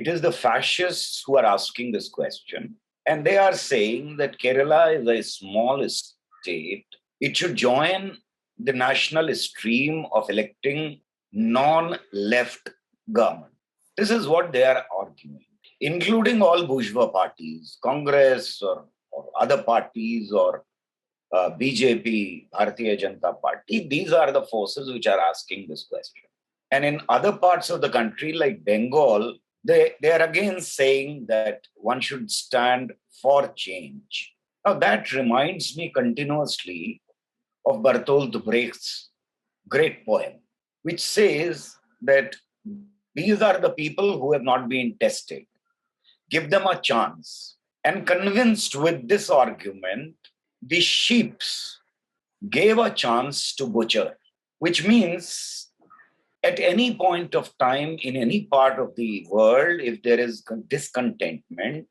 It is the fascists who are asking this question. And they are saying that Kerala is a small state. It should join the national stream of electing non-left government. This is what they are arguing, including all bourgeois parties, Congress or other parties or BJP, Bharatiya Janata Party. These are the forces which are asking this question. And in other parts of the country, like Bengal, they are again saying that one should stand for change. Now, that reminds me continuously of Bertolt Brecht's great poem, which says that these are the people who have not been tested. Give them a chance. And convinced with this argument, the sheeps gave a chance to butcher, which means at any point of time in any part of the world, if there is discontentment,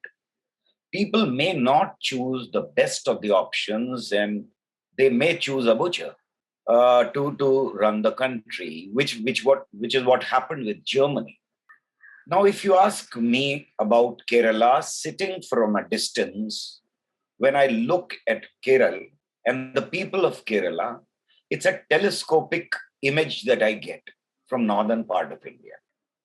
people may not choose the best of the options and they may choose a butcher to run the country, which is what happened with Germany. Now, if you ask me about Kerala, sitting from a distance, when I look at Kerala and the people of Kerala, it's a telescopic image that I get from northern part of India.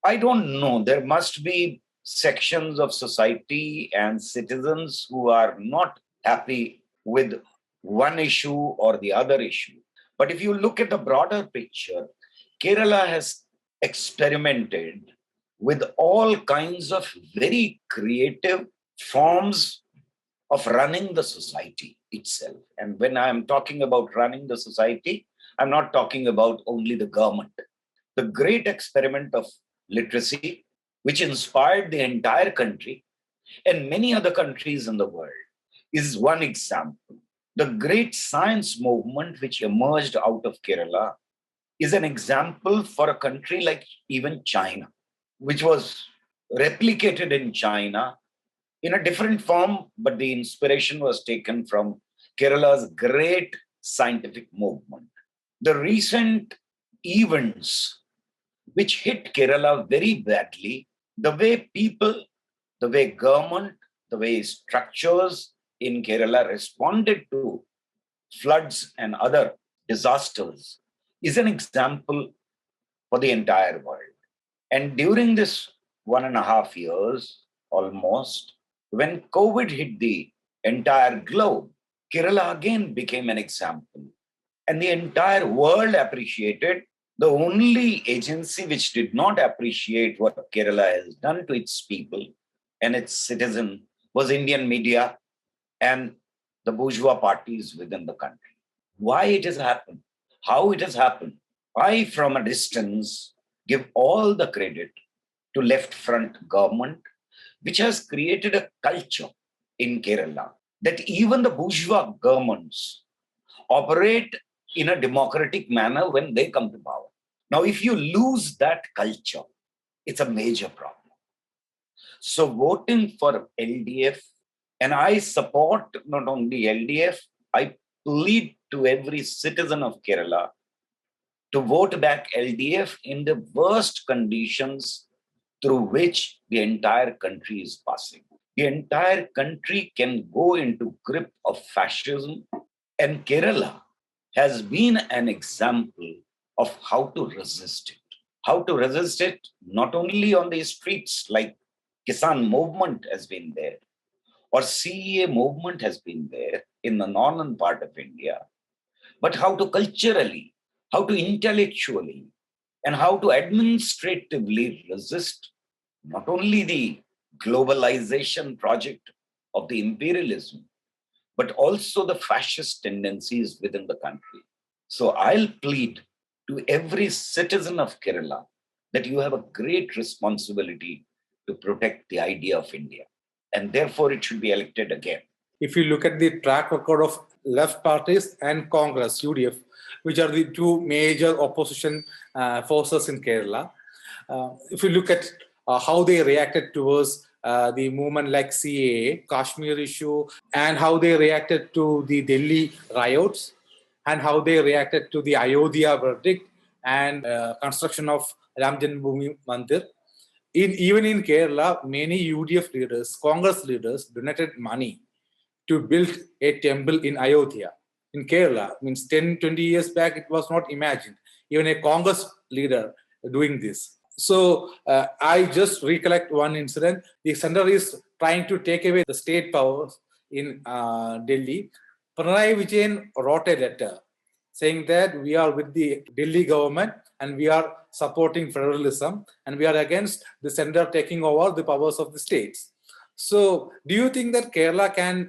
I don't know, there must be sections of society and citizens who are not happy with one issue or the other issue. But if you look at the broader picture, Kerala has experimented with all kinds of very creative forms of running the society itself. And when I'm talking about running the society, I'm not talking about only the government. The great experiment of literacy, which inspired the entire country and many other countries in the world, is one example. The great science movement which emerged out of Kerala is an example for a country like even China, which was replicated in China in a different form, but the inspiration was taken from Kerala's great scientific movement. The recent events which hit Kerala very badly, the way people, the way government, the way structures in Kerala responded to floods and other disasters is an example for the entire world. And during this 1.5 years, almost, when COVID hit the entire globe, Kerala again became an example. And the entire world appreciated. The only agency which did not appreciate what Kerala has done to its people and its citizens was Indian media and the bourgeois parties within the country. Why it has happened? How it has happened? I, from a distance, give all the credit to left front government, which has created a culture in Kerala that even the bourgeois governments operate in a democratic manner when they come to power. Now, if you lose that culture, it's a major problem. So voting for LDF, and I support not only LDF, I plead to every citizen of Kerala to vote back LDF in the worst conditions through which the entire country is passing. The entire country can go into grip of fascism, and Kerala has been an example of how to resist it. How to resist it not only on the streets like Kisan movement has been there, or CEA movement has been there in the northern part of India, but how to culturally, how to intellectually, and how to administratively resist not only the globalization project of the imperialism, but also the fascist tendencies within the country. So I'll plead to every citizen of Kerala that you have a great responsibility to protect the idea of India. And therefore, it should be elected again. If you look at the track record of left parties and Congress, UDF, which are the two major opposition forces in Kerala, if you look at how they reacted towards the movement like CAA, Kashmir issue, and how they reacted to the Delhi riots, and how they reacted to the Ayodhya verdict and construction of Ram Janmabhoomi Mandir, even in Kerala, many UDF leaders, Congress leaders donated money to build a temple in Ayodhya. In Kerala, means 10, 20 years back, it was not imagined. Even a Congress leader doing this. So I just recollect one incident. The center is trying to take away the state powers in Delhi. Pinarayi Vijayan wrote a letter saying that we are with the Delhi government and we are supporting federalism and we are against the center taking over the powers of the states. So do you think that Kerala can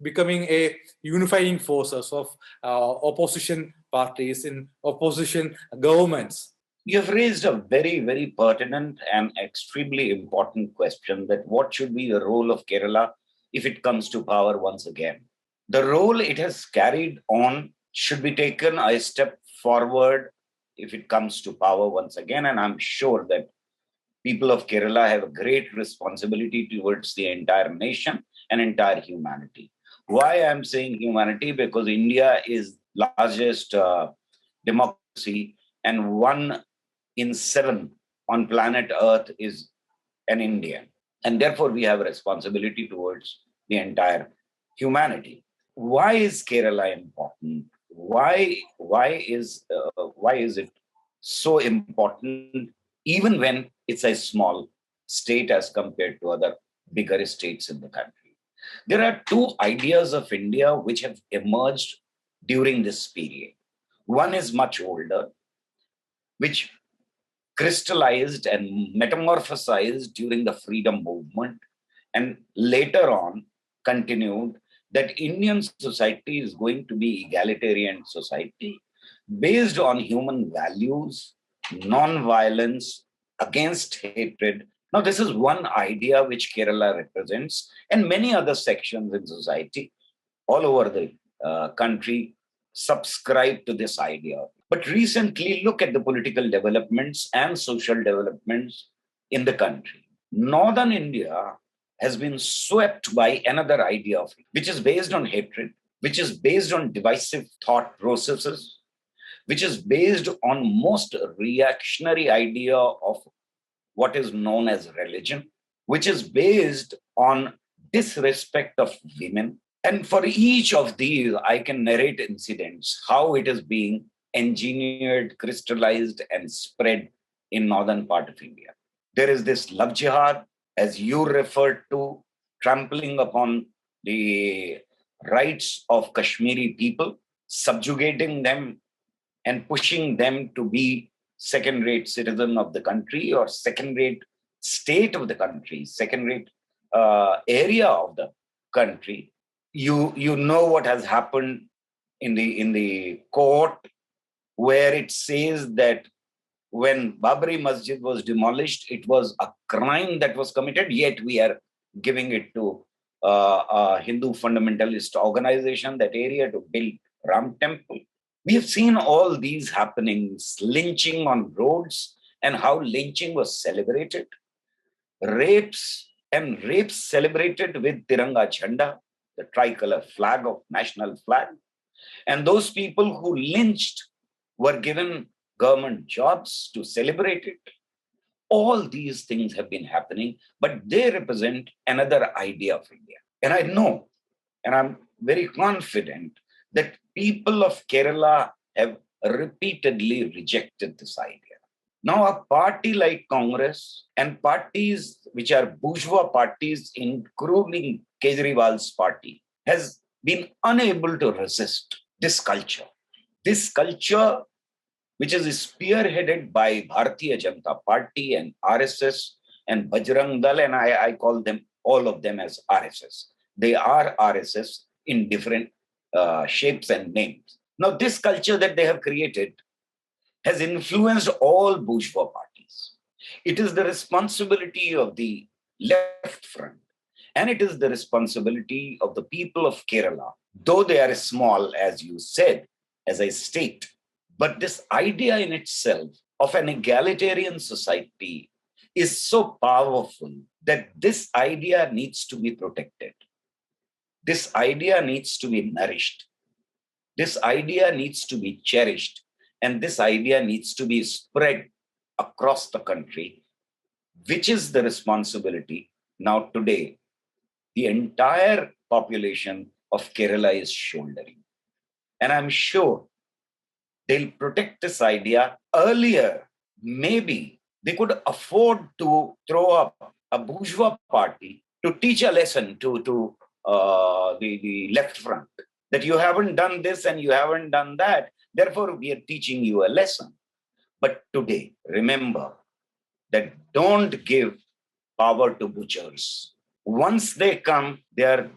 becoming a unifying forces of opposition parties in opposition governments? You've raised a very, very pertinent and extremely important question, that what should be the role of Kerala if it comes to power once again? The role it has carried on should be taken a step forward if it comes to power once again. And I'm sure that people of Kerala have a great responsibility towards the entire nation and entire humanity. Why I'm saying humanity? Because India is largest democracy, and 1 in 7 on planet Earth is an Indian. And therefore, we have a responsibility towards the entire humanity. Why is Kerala important? Why is it so important, even when it's a small state as compared to other bigger states in the country? There are 2 ideas of India which have emerged during this period. One is much older, which crystallized and metamorphosized during the freedom movement, and later on continued, that Indian society is going to be egalitarian society based on human values, non-violence, against hatred. Now, this is one idea which Kerala represents, and many other sections in society all over the country subscribe to this idea. But recently, look at the political developments and social developments in the country. Northern India has been swept by another idea, which is based on hatred, which is based on divisive thought processes, which is based on most reactionary idea of what is known as religion, which is based on disrespect of women. And for each of these, I can narrate incidents, how it is being engineered, crystallized, and spread in northern part of India. There is this love jihad, as you referred to, trampling upon the rights of Kashmiri people, subjugating them and pushing them to be second-rate citizen of the country, or second-rate state of the country, second-rate area of the country. You know what has happened in the court, where it says that when Babri Masjid was demolished, it was a crime that was committed, yet we are giving it to a Hindu fundamentalist organization, that area, to build Ram Temple. We have seen all these happenings, lynching on roads, and how lynching was celebrated, rapes celebrated with Tiranga Jhanda, the tricolor flag of national flag. And those people who lynched were given government jobs to celebrate it. All these things have been happening, but they represent another idea of India. And I know, and I'm very confident, that people of Kerala have repeatedly rejected this idea. Now, a party like Congress and parties which are bourgeois parties, including Kejriwal's party, has been unable to resist this culture. This culture, which is spearheaded by Bharatiya Janata Party and RSS and Bajrang Dal, and I call them, all of them, as RSS. They are RSS in different shapes and names. Now, this culture that they have created has influenced all bourgeois parties. It is the responsibility of the left front, and it is the responsibility of the people of Kerala, though they are small, as you said, as I state. But this idea in itself of an egalitarian society is so powerful that this idea needs to be protected. This idea needs to be nourished. This idea needs to be cherished. And this idea needs to be spread across the country which is the responsibility now today the entire population of Kerala is shouldering. And I'm sure they'll protect this idea. Earlier, maybe they could afford to throw up a bourgeois party to teach a lesson to the left front, that you haven't done this and you haven't done that, therefore we are teaching you a lesson. But today, remember that don't give power to butchers. Once they come, they are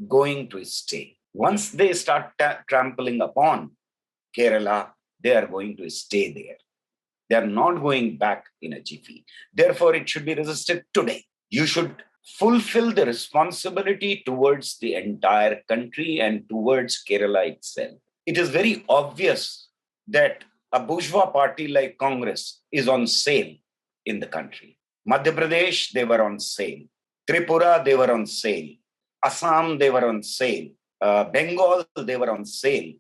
going to stay. Once they start trampling upon Kerala, they are going to stay there. They are not going back in a jiffy. Therefore, it should be resisted today. You should fulfill the responsibility towards the entire country and towards Kerala itself. It is very obvious that a bourgeois party like Congress is on sale in the country. Madhya Pradesh, they were on sale. Tripura, they were on sale. Assam, they were on sale. Bengal, they were on sale.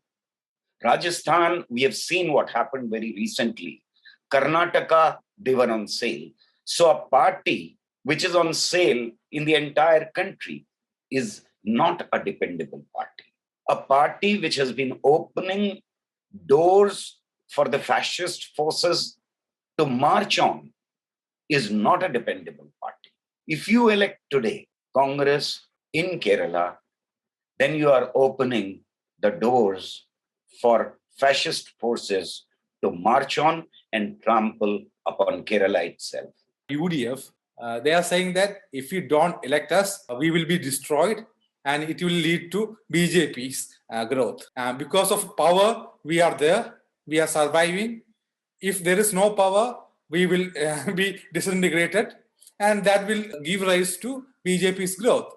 Rajasthan, we have seen what happened very recently. Karnataka, they were on sale. So a party which is on sale in the entire country is not a dependable party. A party which has been opening doors for the fascist forces to march on is not a dependable party. If you elect today Congress in Kerala, then you are opening the doors for fascist forces to march on and trample upon Kerala itself. UDF, they are saying that if you don't elect us, we will be destroyed and it will lead to BJP's growth. Because of power, we are there, we are surviving. If there is no power, we will be disintegrated and that will give rise to BJP's growth.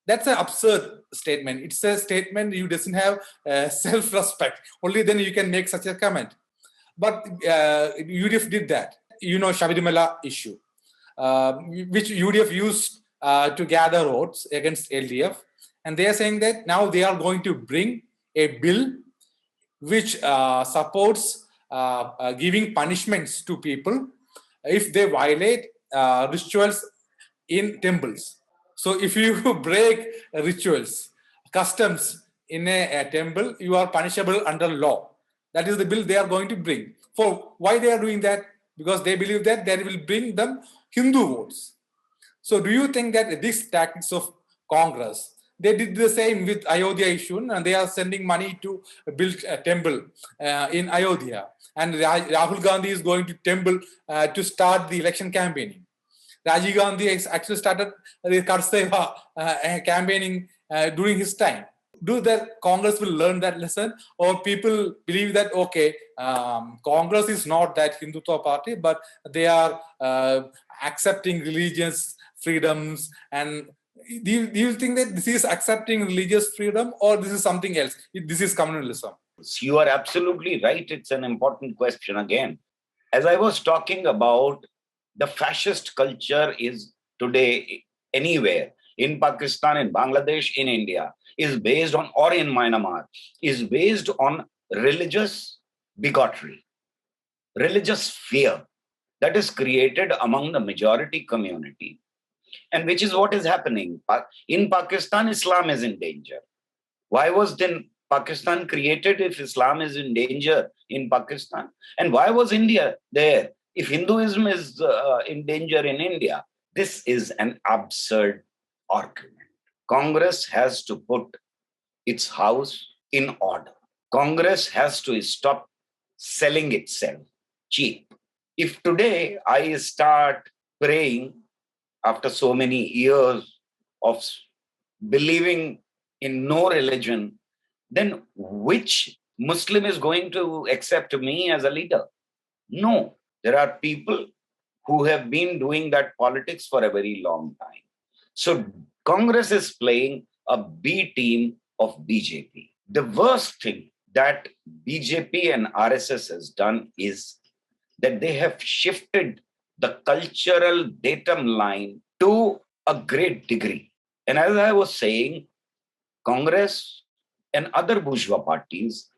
That's an absurd statement. It's a statement you doesn't have self-respect. Only then you can make such a comment. But UDF did that. You know, Shabarimala issue, which UDF used to gather votes against LDF. And they are saying that now they are going to bring a bill which supports giving punishments to people if they violate rituals in temples. So if you break rituals, customs in a temple, you are punishable under law. That is the bill they are going to bring. For why they are doing that? Because they believe that that will bring them Hindu votes. So do you think that these tactics of Congress, they did the same with Ayodhya issue and they are sending money to build a temple in Ayodhya. And Rahul Gandhi is going to temple to start the election campaigning. Rajiv Gandhi actually started the Karseva campaigning during his time. Do that Congress will learn that lesson, or people believe that okay, Congress is not that Hindutva party, but they are accepting religious freedoms? And do you think that this is accepting religious freedom, or this is something else? This is communalism. You are absolutely right. It's an important question again. As I was talking about, the fascist culture is today anywhere, in Pakistan, in Bangladesh, in India, is based on, or in Myanmar, is based on religious bigotry, religious fear that is created among the majority community, and which is what is happening. In Pakistan, Islam is in danger. Why was then Pakistan created if Islam is in danger in Pakistan? And why was India there if Hinduism is in danger in India? This is an absurd argument. Congress has to put its house in order. Congress has to stop selling itself cheap. If today I start praying after so many years of believing in no religion, then which Muslim is going to accept me as a leader? No, there are people who have been doing that politics for a very long time. So Congress is playing a B team of BJP. The worst thing that BJP and RSS has done is that they have shifted the cultural datum line to a great degree. And as I was saying, Congress and other bourgeois parties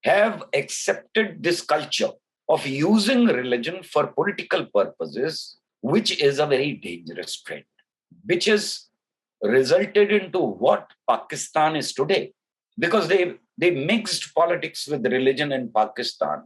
have accepted this culture of using religion for political purposes which is a very dangerous trend, which has resulted into what Pakistan is today. Because they mixed politics with religion in Pakistan.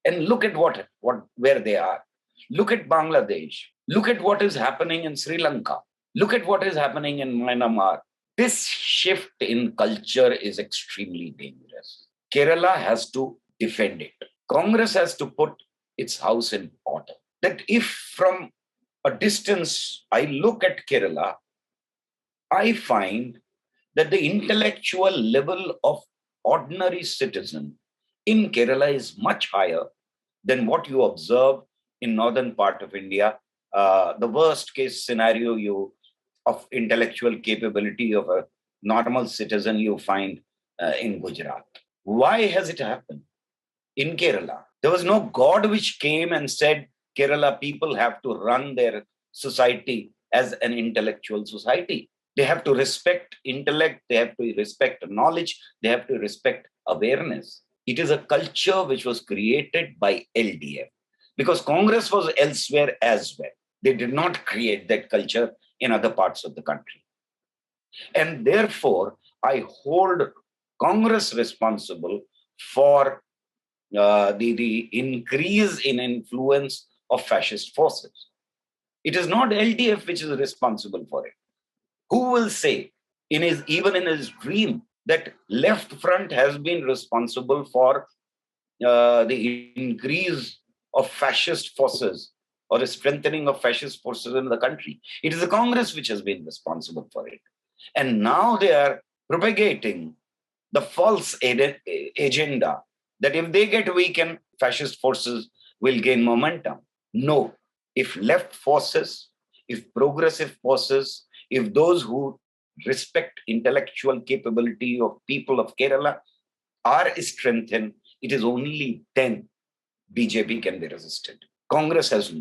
And look at where they are. Look at Bangladesh. Look at what is happening in Sri Lanka. Look at what is happening in Myanmar. This shift in culture is extremely dangerous. Kerala has to defend it. Congress has to put its house in order. That if from a distance I look at Kerala, I find that the intellectual level of ordinary citizen in Kerala is much higher than what you observe in northern part of India. The worst case scenario of intellectual capability of a normal citizen you find in Gujarat. Why has it happened in Kerala? There was no God which came and said, Kerala people have to run their society as an intellectual society. They have to respect intellect, they have to respect knowledge, they have to respect awareness. It is a culture which was created by LDF because Congress was elsewhere as well. They did not create that culture in other parts of the country. And therefore, I hold Congress responsible for the increase in influence of fascist forces. It is not LDF which is responsible for it. Who will say, even in his dream, that left front has been responsible for the increase of fascist forces or the strengthening of fascist forces in the country? It is the Congress which has been responsible for it. And now they are propagating the false agenda that if they get weakened, fascist forces will gain momentum. No. If left forces, if progressive forces, if those who respect intellectual capability of people of Kerala are strengthened, it is only then BJP can be resisted. Congress has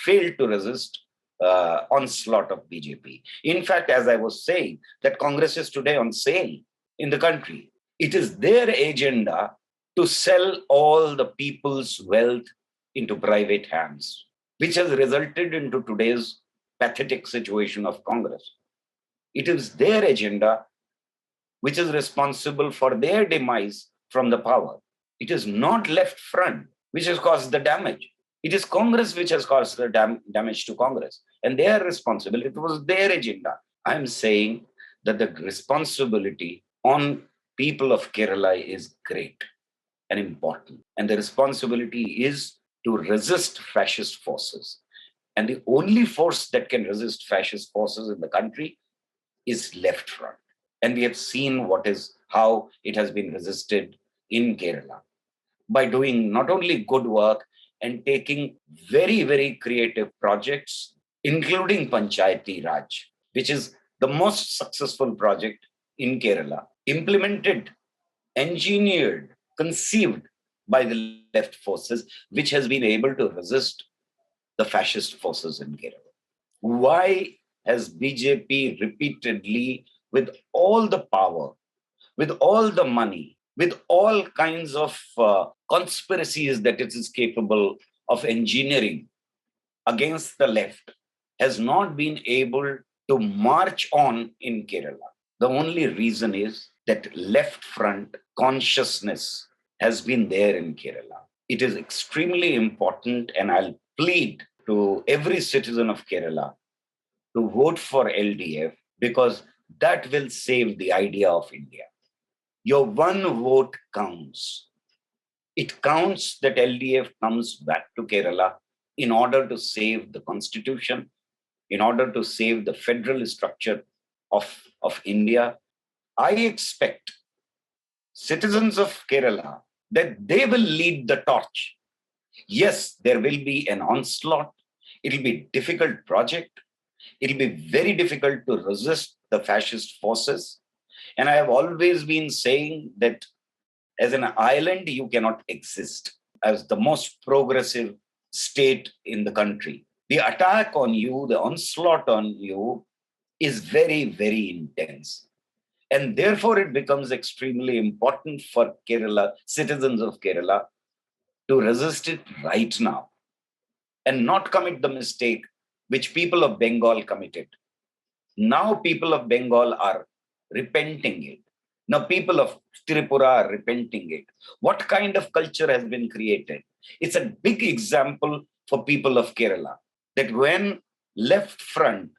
failed to resist onslaught of BJP. In fact, as I was saying, that Congress is today on sale in the country. It is their agenda to sell all the people's wealth into private hands, which has resulted into today's pathetic situation of Congress. It is their agenda which is responsible for their demise from the power. It is not left front which has caused the damage. It is Congress which has caused the damage to Congress. And they are responsible. It was their agenda. I'm saying that the responsibility on people of Kerala is great and important. And the responsibility is to resist fascist forces. And the only force that can resist fascist forces in the country is left front. And we have seen how it has been resisted in Kerala by doing not only good work and taking very, very creative projects, including Panchayati Raj, which is the most successful project in Kerala, implemented, engineered, conceived by the left forces, which has been able to resist the fascist forces in Kerala. Why has BJP repeatedly, with all the power, with all the money, with all kinds of conspiracies that it is capable of engineering against the left, has not been able to march on in Kerala? The only reason is that left front consciousness has been there in Kerala. It is extremely important, and I'll plead to every citizen of Kerala to vote for LDF because that will save the idea of India. Your one vote counts. It counts that LDF comes back to Kerala in order to save the constitution, in order to save the federal structure of India. I expect citizens of Kerala that they will lead the torch. Yes, there will be an onslaught. It will be a difficult project. It will be very difficult to resist the fascist forces. And I have always been saying that as an island, you cannot exist as the most progressive state in the country. The attack on you, the onslaught on you is very, very intense. And therefore, it becomes extremely important for Kerala, citizens of Kerala, to resist it right now and not commit the mistake which people of Bengal committed. Now people of Bengal are repenting it. Now people of Tripura are repenting it. What kind of culture has been created? It's a big example for people of Kerala that when left front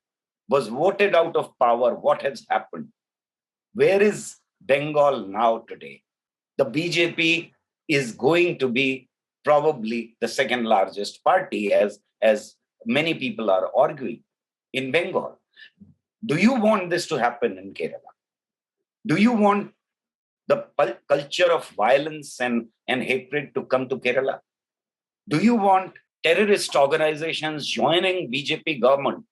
was voted out of power, what has happened? Where is Bengal now today? The BJP is going to be probably the second largest party, as many people are arguing in Bengal. Do you want this to happen in Kerala? Do you want the culture of violence and hatred to come to Kerala? Do you want terrorist organizations joining BJP government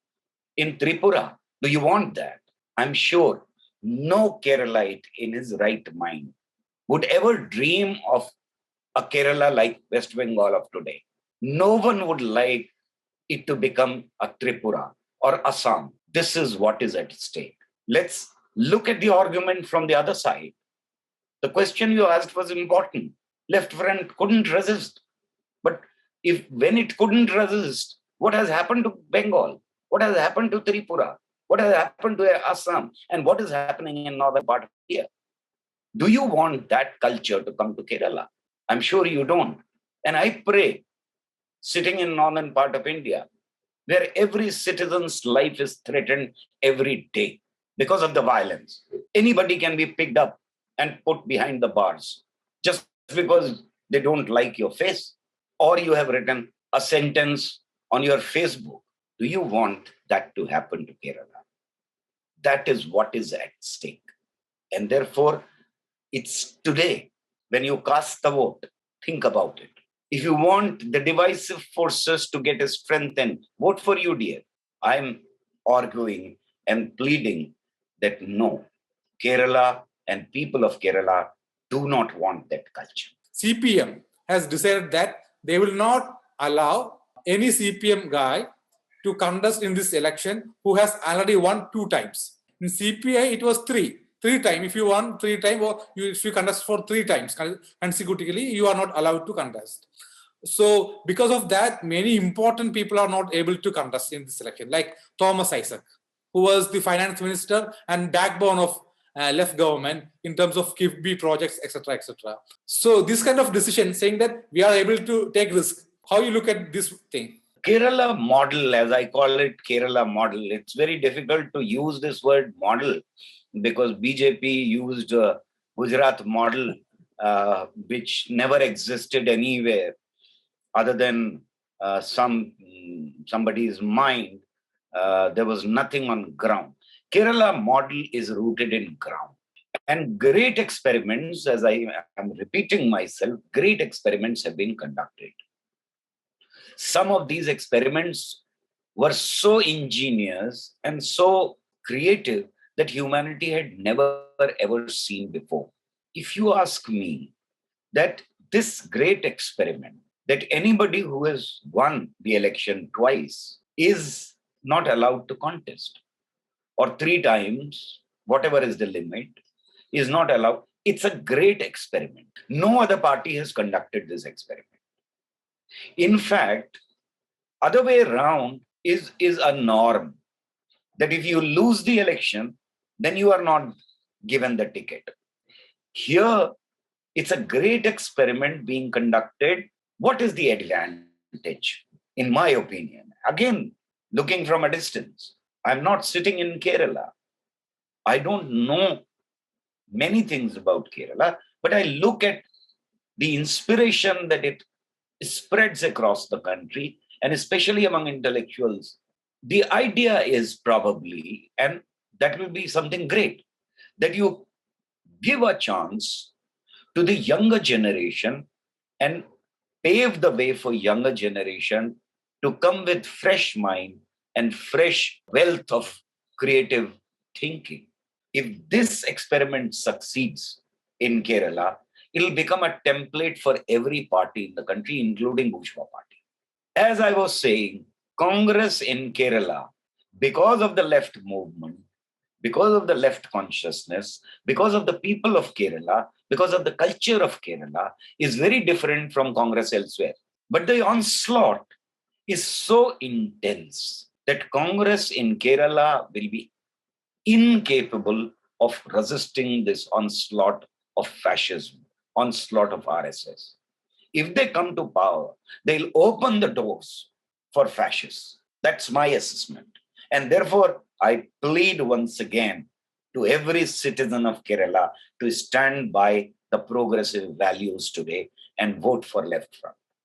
in Tripura? Do you want that? I'm sure no Keralite in his right mind would ever dream of a Kerala like West Bengal of today. No one would like it to become a Tripura or Assam. This is what is at stake. Let's look at the argument from the other side. The question you asked was important. Left front couldn't resist. But when it couldn't resist, what has happened to Bengal? What has happened to Tripura? What has happened to Assam? And what is happening in northern part of India? Do you want that culture to come to Kerala? I'm sure you don't. And I pray, sitting in northern part of India, where every citizen's life is threatened every day because of the violence. Anybody can be picked up and put behind the bars just because they don't like your face, or you have written a sentence on your Facebook. Do you want that to happen to Kerala? That is what is at stake. And therefore, it's today, when you cast the vote, think about it. If you want the divisive forces to get strengthened, vote for UDF. I'm arguing and pleading that no, Kerala and people of Kerala do not want that culture. CPM has decided that they will not allow any CPM guy to contest in this election who has already won 2 times. In CPI, it was 3 times. If you won 3 times, or if you contest for 3 times consecutively, you are not allowed to contest. So because of that, many important people are not able to contest in this election, like Thomas Isaac, who was the finance minister and backbone of left government in terms of KIFBI projects, etc., etc. So this kind of decision saying that we are able to take risk. How you look at this thing? Kerala model, as I call it, Kerala model. It's very difficult to use this word model because BJP used Gujarat model, which never existed anywhere other than somebody's mind. There was nothing on ground. Kerala model is rooted in ground. And great experiments, as I am repeating myself, great experiments have been conducted. Some of these experiments were so ingenious and so creative that humanity had never ever seen before. If you ask me that this great experiment, that anybody who has won the election twice is not allowed to contest, or 3 times, whatever is the limit, is not allowed. It's a great experiment. No other party has conducted this experiment. In fact, other way around is a norm, that if you lose the election, then you are not given the ticket. Here, it's a great experiment being conducted. What is the advantage, in my opinion? Again, looking from a distance, I'm not sitting in Kerala. I don't know many things about Kerala, but I look at the inspiration that it spreads across the country, and especially among intellectuals. The idea is probably, and that will be something great, that you give a chance to the younger generation and pave the way for younger generation to come with fresh mind and fresh wealth of creative thinking. If this experiment succeeds in Kerala, it'll become a template for every party in the country, including bourgeois party. As I was saying, Congress in Kerala, because of the left movement, because of the left consciousness, because of the people of Kerala, because of the culture of Kerala, is very different from Congress elsewhere. But the onslaught is so intense that Congress in Kerala will be incapable of resisting this onslaught of fascism, onslaught of RSS. If they come to power, they'll open the doors for fascists. That's my assessment. And therefore, I plead once again to every citizen of Kerala to stand by the progressive values today and vote for Left Front.